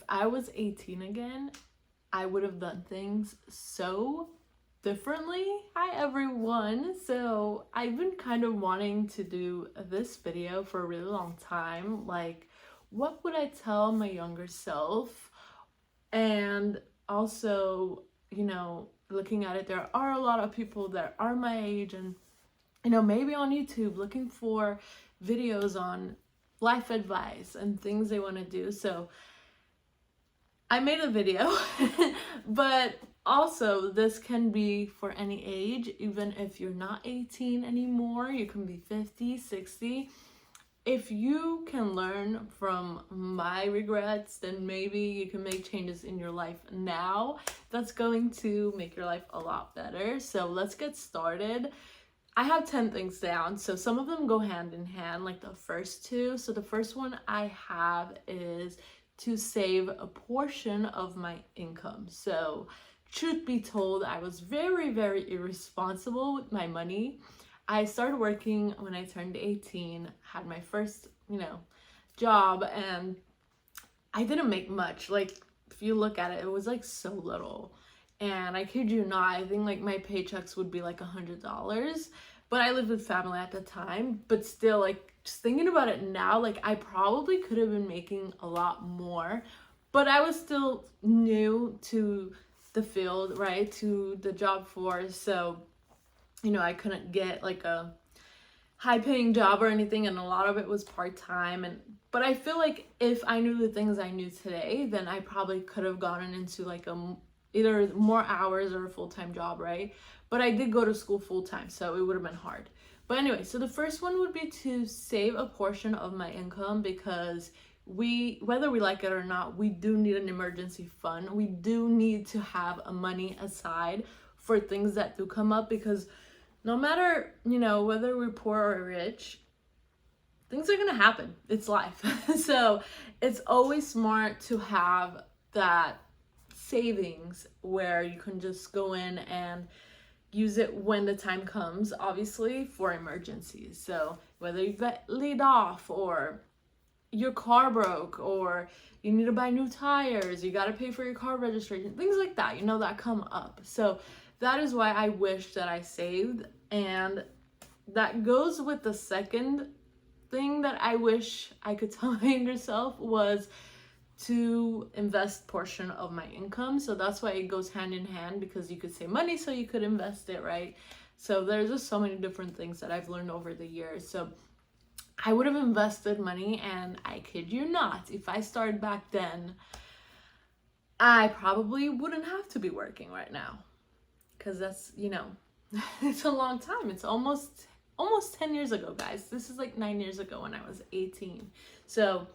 I was 18 again, I would have done things so differently. Hi everyone. So I've been kind of wanting to do this video for a really long time. Like, what would I tell my younger self? And also, looking at it, there are a lot of people that are my age and, maybe on YouTube looking for videos on life advice and things they want to do. So I made a video, but also this can be for any age, even if you're not 18 anymore, you can be 50, 60. If you can learn from my regrets, then maybe you can make changes in your life now. That's going to make your life a lot better. So let's get started. I have 10 things down, so some of them go hand in hand, like the first two. So the first one I have is to save a portion of my income. So truth be told, I was very, very irresponsible with my money. I started working when I turned 18, had my first, job, and I didn't make much. Like, if you look at it, it was like so little. And I kid you not, I think like my paychecks would be like $100. But I lived with family at the time. But still, like, just thinking about it now, like, I probably could have been making a lot more. But I was still new to the field, right? To the job force. So, I couldn't get like a high paying job or anything, and a lot of it was part-time. But I feel like if I knew the things I knew today, then I probably could have gotten into like either more hours or a full-time job, right? But I did go to school full-time, so it would have been hard. But anyway, so the first one would be to save a portion of my income, because whether we like it or not, we do need an emergency fund. We do need to have a money aside for things that do come up, because no matter, whether we're poor or rich, things are going to happen. It's life. So it's always smart to have that savings where you can just go in and use it when the time comes, obviously, for emergencies. So whether you got laid off, or your car broke, or you need to buy new tires, you got to pay for your car registration, things like that, that come up. So that is why I wish that I saved. And that goes with the second thing that I wish I could tell my younger self, was to invest portion of my income. So that's why it goes hand in hand, because you could save money so you could invest it, right? So there's just so many different things that I've learned over the years. So I would have invested money, and I kid you not, if I started back then, I probably wouldn't have to be working right now, because that's, it's a long time. It's almost 10 years ago, guys. This is like 9 years ago when I was 18. So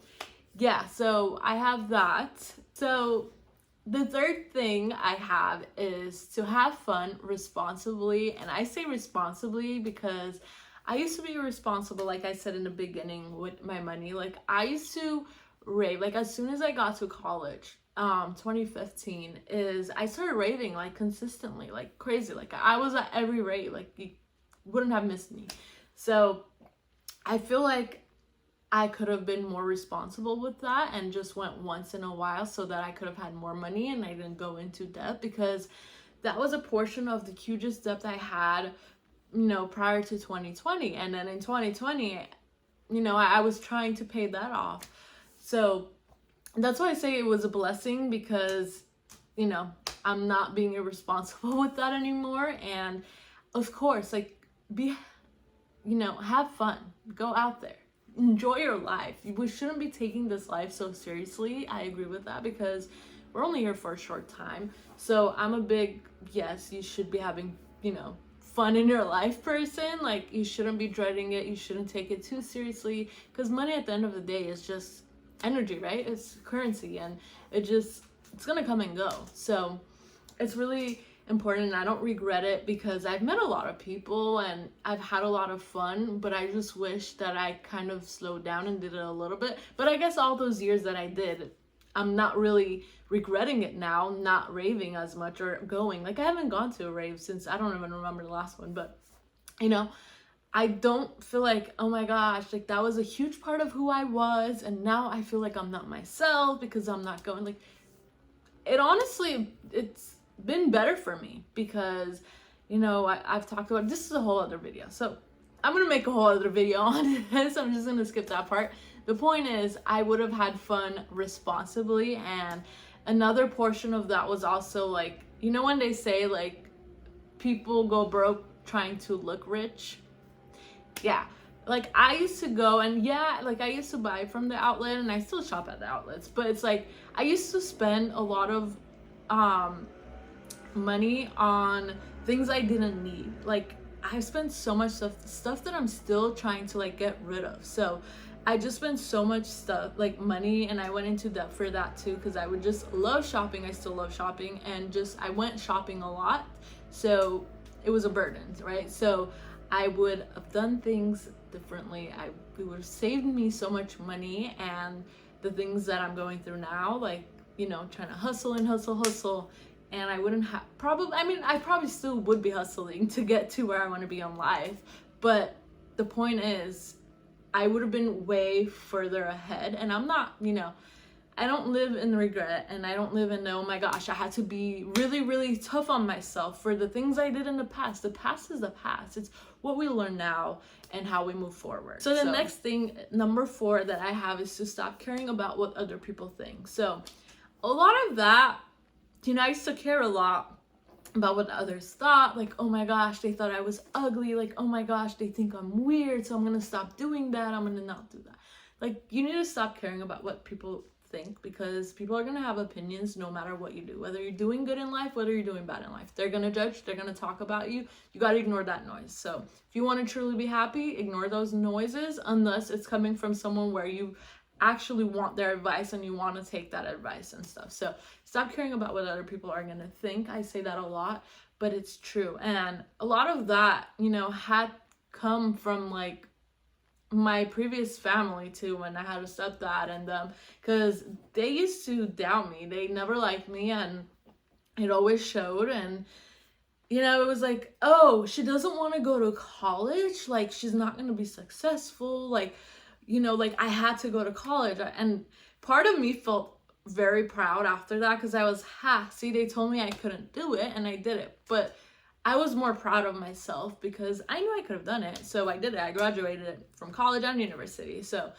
yeah, so I have that. So the third thing I have is to have fun responsibly. And I say responsibly because I used to be irresponsible, like I said in the beginning, with my money. Like, I used to rave. Like, as soon as I got to college, 2015, I started raving like consistently, like crazy. Like, I was at every rave. Like, you wouldn't have missed me. So I feel like I could have been more responsible with that and just went once in a while, so that I could have had more money and I didn't go into debt, because that was a portion of the hugest debt I had, prior to 2020. And then in 2020, I was trying to pay that off. So that's why I say it was a blessing, because, I'm not being irresponsible with that anymore. And of course, like, have fun, go out there, enjoy your life. We shouldn't be taking this life so seriously. I agree with that, because we're only here for a short time. So I'm a big, yes, you should be having, fun in your life person. Like, you shouldn't be dreading it. You shouldn't take it too seriously, because money at the end of the day is just energy, right? It's currency, and it's gonna come and go. So it's really important, and I don't regret it, because I've met a lot of people and I've had a lot of fun. But I just wish that I kind of slowed down and did it a little bit. But I guess all those years that I did, I'm not really regretting it now, not raving as much or going. Like, I haven't gone to a rave since, I don't even remember the last one. But I don't feel like, oh my gosh, like that was a huge part of who I was, and now I feel like I'm not myself because I'm not going. Like, it honestly, it's been better for me because, you know, I've talked about, this is a whole other video. So I'm going to make a whole other video on this. I'm just going to skip that part. The point is, I would have had fun responsibly. And another portion of that was also like, you know, when they say like people go broke trying to look rich. Yeah, like I used to go and yeah, like I used to buy from the outlet and I still shop at the outlets, but it's like I used to spend a lot of money on things I didn't need. Like I spent so much stuff that I'm still trying to like get rid of. So I just spent so much stuff, like money, and I went into debt for that too because I would just love shopping. I still love shopping, and just I went shopping a lot, so it was a burden, right? So I would have done things differently. It would have saved me so much money, and the things that I'm going through now, like, you know, trying to hustle and hustle, and I wouldn't have probably, I mean, I probably still would be hustling to get to where I want to be in life, but the point is, I would have been way further ahead. And I'm not, you know, I don't live in regret, and I don't live in, oh my gosh, I had to be really, really tough on myself for the things I did in the past. The past is the past. It's what we learn now and how we move forward. So the next thing, number 4 that I have, is to stop caring about what other people think. So a lot of that, you know, I used to care a lot about what others thought, like, oh my gosh, they thought I was ugly, like, oh my gosh, they think I'm weird, so I'm gonna stop doing that, I'm gonna not do that. Like, you need to stop caring about what people think, because people are gonna have opinions no matter what you do, whether you're doing good in life, whether you're doing bad in life. They're gonna judge, they're gonna talk about you. You gotta ignore that noise. So if you want to truly be happy, ignore those noises, unless it's coming from someone where you actually want their advice and you want to take that advice and stuff. So stop caring about what other people are gonna think. I say that a lot, but it's true. And a lot of that, you know, had come from like my previous family too, when I had a stepdad and them, because they used to doubt me. They never liked me, and it always showed. And you know, it was like, oh, she doesn't want to go to college, like she's not going to be successful, like, you know, like I had to go to college. And part of me felt very proud after that, because I was, see, they told me I couldn't do it and I did it. But I was more proud of myself because I knew I could have done it. So I did it. I graduated from college and university. So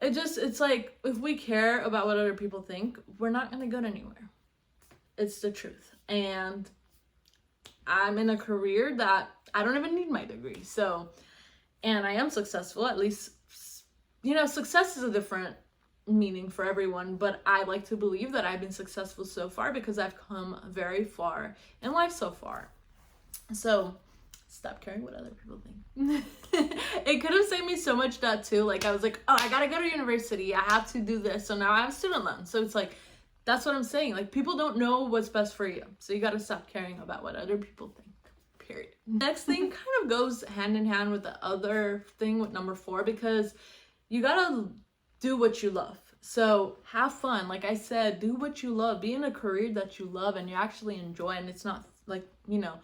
it's like, if we care about what other people think, we're not going to go anywhere. It's the truth. And I'm in a career that I don't even need my degree. So, and I am successful, at least, you know, success is a different meaning for everyone, but I like to believe that I've been successful so far because I've come very far in life so far. So stop caring what other people think. It could have saved me so much that too. Like I was like, oh, I gotta go to university, I have to do this, so now I have student loans. So it's like, that's what I'm saying. Like, people don't know what's best for you, so you gotta stop caring about what other people think, period. Next thing kind of goes hand in hand with the other thing with number 4, because you gotta do what you love. So have fun. Like I said, do what you love. Be in a career that you love and you actually enjoy, and it's not like, you know,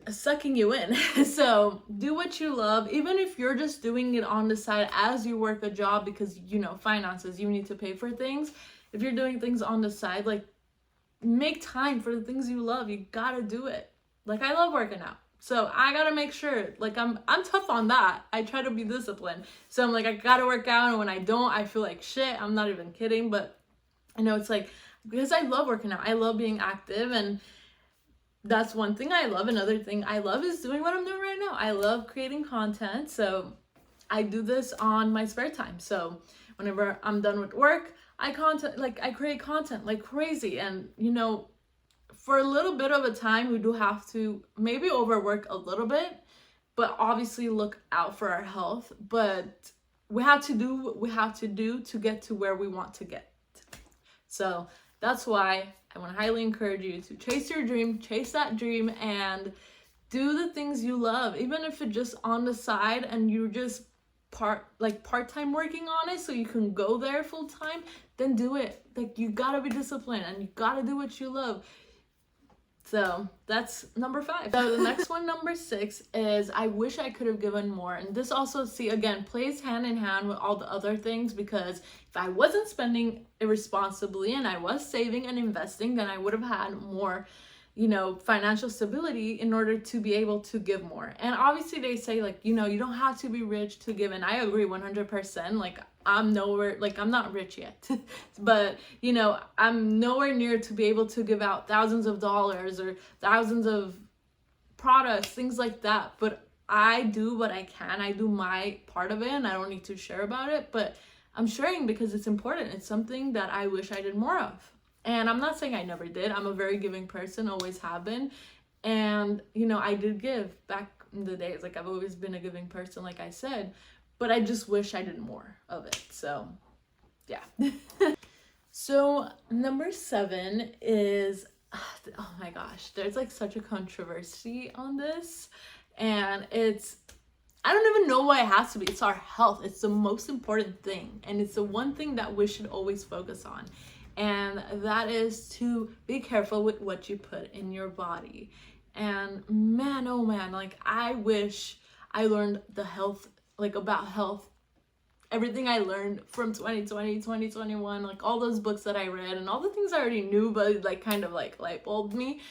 sucking you in. So do what you love, even if you're just doing it on the side as you work a job, because, you know, finances, you need to pay for things. If you're doing things on the side, like, make time for the things you love. You gotta do it. Like, I love working out, so I gotta make sure, like, I'm tough on that. I try to be disciplined. So I'm like, I gotta work out, and when I don't, I feel like shit. I'm not even kidding. But I know it's like, because I love working out. I love being active, and that's one thing I love. Another thing I love is doing what I'm doing right now. I love creating content. So I do this on my spare time. So whenever I'm done with work, I create content like crazy. And, you know, for a little bit of a time, we do have to maybe overwork a little bit, but obviously look out for our health. But we have to do what we have to do to get to where we want to get. So that's why I want to highly encourage you to chase your dream, chase that dream, and do the things you love, even if it's just on the side and you're just part-time working on it so you can go there full-time. Then do it. Like, you gotta be disciplined and you gotta do what you love. So that's number 5. So the next one, number 6, is I wish I could have given more. And this also, see, again, plays hand in hand with all the other things, because if I wasn't spending irresponsibly and I was saving and investing, then I would have had more, you know, financial stability in order to be able to give more. And obviously they say, like, you know, you don't have to be rich to give, and I agree 100%. Like, I'm nowhere, like, I'm not rich yet, but, you know, I'm nowhere near to be able to give out thousands of dollars or thousands of products, things like that. But I do what I can. I do my part of it, and I don't need to share about it, but I'm sharing because it's important. It's something that I wish I did more of. And I'm not saying I never did. I'm a very giving person, always have been. And, you know, I did give back in the days. Like, I've always been a giving person, like I said, but I just wish I did more of it. So, yeah. So, number 7 is, oh my gosh, there's like such a controversy on this. And it's, I don't even know why it has to be. It's our health. It's the most important thing. And it's the one thing that we should always focus on. And that is to be careful with what you put in your body. And man, oh man, like, I wish I learned the health, like, about health, everything I learned from 2020, 2021, like all those books that I read and all the things I already knew, but like kind of like light bulbed me.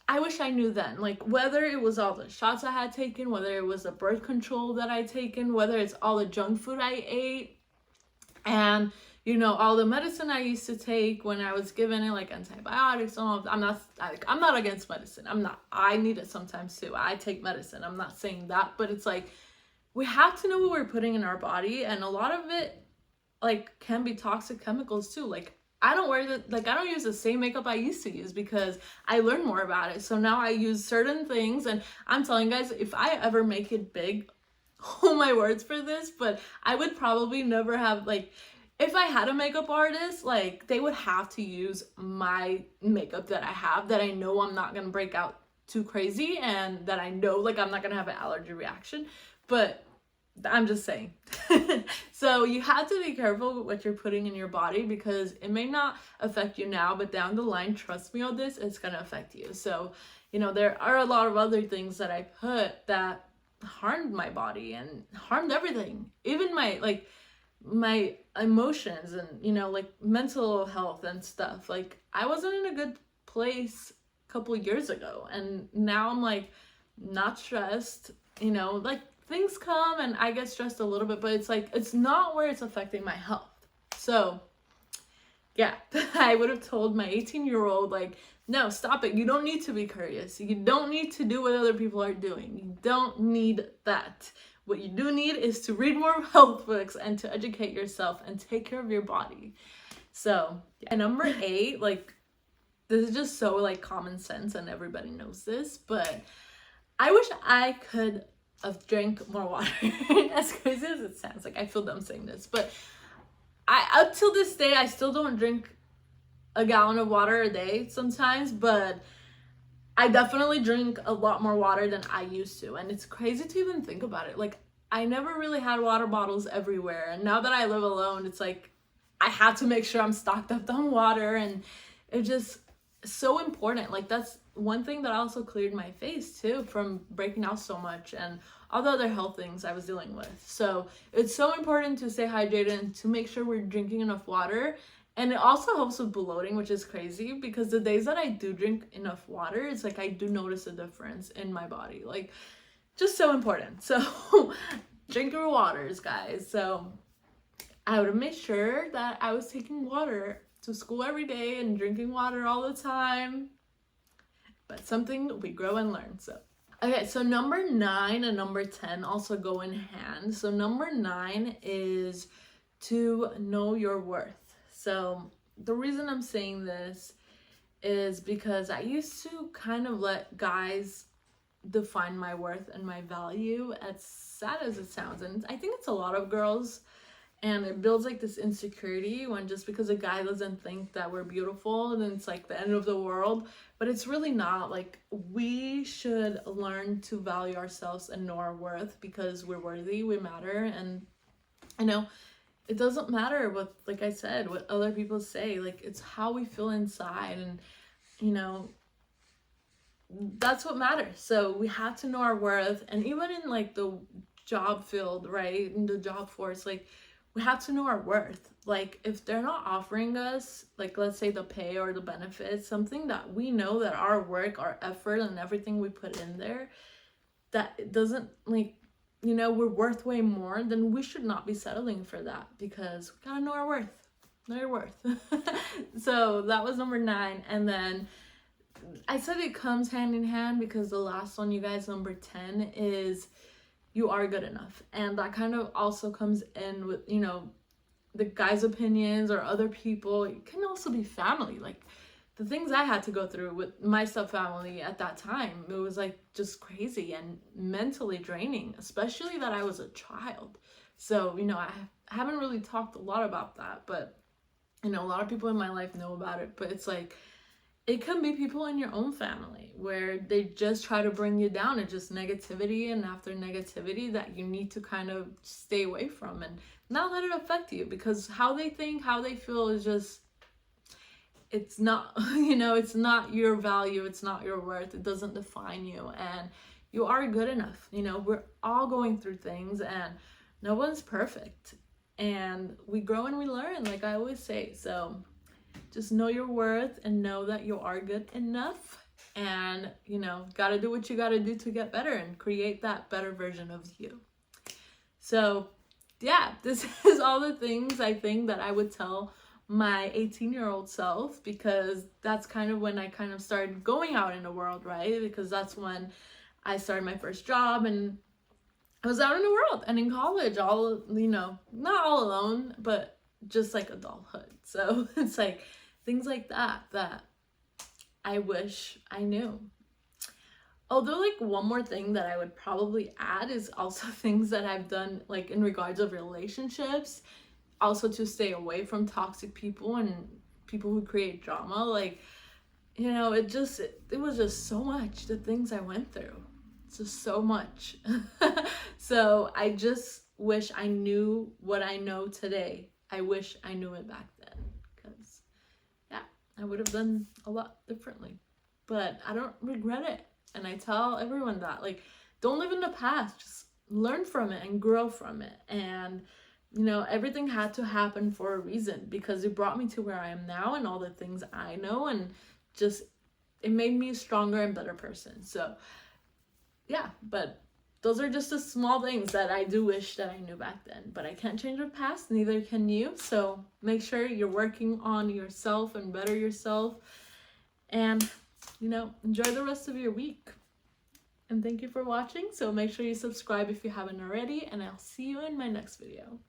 I wish I knew then, like, whether it was all the shots I had taken, whether it was the birth control that I taken, whether it's all the junk food I ate, and, you know, all the medicine I used to take when I was given it, like antibiotics and all. I'm not against medicine. I need it sometimes too. I take medicine. I'm not saying that, but it's like, we have to know what we're putting in our body, and a lot of it, like, can be toxic chemicals too. Like, I don't use the same makeup I used to use because I learned more about it. So now I use certain things, and I'm telling you guys, if I ever make it big, hold my words for this, but I would probably never have, like, if I had a makeup artist, like, they would have to use my makeup that I have, that I know I'm not gonna break out too crazy, and that I know, like, I'm not gonna have an allergy reaction. But I'm just saying. So you have to be careful with what you're putting in your body, because it may not affect you now, but down the line, trust me on this, it's gonna affect you. So, you know, there are a lot of other things that I put that harmed my body and harmed everything, even my emotions and, you know, like, mental health and stuff. Like, I wasn't in a good place a couple of years ago, and now I'm like not stressed, you know, like, things come and I get stressed a little bit, but it's like, it's not where it's affecting my health. So yeah, I would have told my 18-year-old, like, no, stop it. You don't need to be curious. You don't need to do what other people are doing. You don't need that. What you do need is to read more health books and to educate yourself and take care of your body. So, yeah. Number 8, like, this is just so, like, common sense and everybody knows this, but I wish I could have drank more water. As crazy as it sounds, like, I feel dumb saying this, but up till this day, I still don't drink a gallon of water a day sometimes, but I definitely drink a lot more water than I used to. And it's crazy to even think about it. Like, I never really had water bottles everywhere, and now that I live alone, it's like I have to make sure I'm stocked up on water, and it's just so important. Like, that's one thing that also cleared my face too from breaking out so much and all the other health things I was dealing with. So it's so important to stay hydrated and to make sure we're drinking enough water. And it also helps with bloating, which is crazy, because the days that I do drink enough water, it's like I do notice a difference in my body. Like, just so important. So drink your waters, guys. So I would have made sure that I was taking water to school every day and drinking water all the time. But something we grow and learn. So okay, so number 9 and number 10 also go in hand. So number 9 is to know your worth. So the reason I'm saying this is because I used to kind of let guys define my worth and my value, as sad as it sounds. And I think it's a lot of girls, and it builds like this insecurity when just because a guy doesn't think that we're beautiful, then it's like the end of the world. But it's really not. Like, we should learn to value ourselves and know our worth, because we're worthy, we matter. And you know, it doesn't matter what, like I said, what other people say. Like, it's how we feel inside. And you know, that's what matters. So we have to know our worth. And even in like the job field, right, in the job force, like we have to know our worth. Like if they're not offering us, like let's say the pay or the benefits, something that we know that our work, our effort, and everything we put in there, that it doesn't, like, you know, we're worth way more, then we should not be settling for that, because we gotta know our worth. Know your worth. So that was number 9. And then I said it comes hand in hand because the last one, you guys, number 10, is you are good enough. And that kind of also comes in with, you know, the guys' opinions or other people. It can also be family. Like the things I had to go through with my step-family at that time, it was like just crazy and mentally draining, especially that I was a child. So, you know, I haven't really talked a lot about that, but, you know, a lot of people in my life know about it. But it's like, it can be people in your own family where they just try to bring you down. It's just negativity and after negativity that you need to kind of stay away from and not let it affect you, because how they think, how they feel is just, it's not, you know, it's not your value, it's not your worth, it doesn't define you, and you are good enough. You know, we're all going through things and no one's perfect, and we grow and we learn, like I always say. So just know your worth and know that you are good enough, and, you know, gotta do what you gotta do to get better and create that better version of you. So yeah, this is all the things I think that I would tell my 18-year-old self, because that's kind of when I kind of started going out in the world, right? Because that's when I started my first job and I was out in the world and in college, all, you know, not all alone, but just like adulthood. So it's like things like that that I wish I knew. Although, like, one more thing that I would probably add is also things that I've done, like, in regards of relationships, also to stay away from toxic people and people who create drama. Like, you know, it was just so much, the things I went through. It's just so much. So I just wish I knew what I know today. I wish I knew it back then, because yeah, I would have done a lot differently. But I don't regret it. And I tell everyone that, like, don't live in the past, just learn from it and grow from it. And, you know, everything had to happen for a reason, because it brought me to where I am now and all the things I know, and just, it made me a stronger and better person. So yeah, but those are just the small things that I do wish that I knew back then. But I can't change the past, neither can you. So make sure you're working on yourself and better yourself. And, you know, enjoy the rest of your week. And thank you for watching. So make sure you subscribe if you haven't already, and I'll see you in my next video.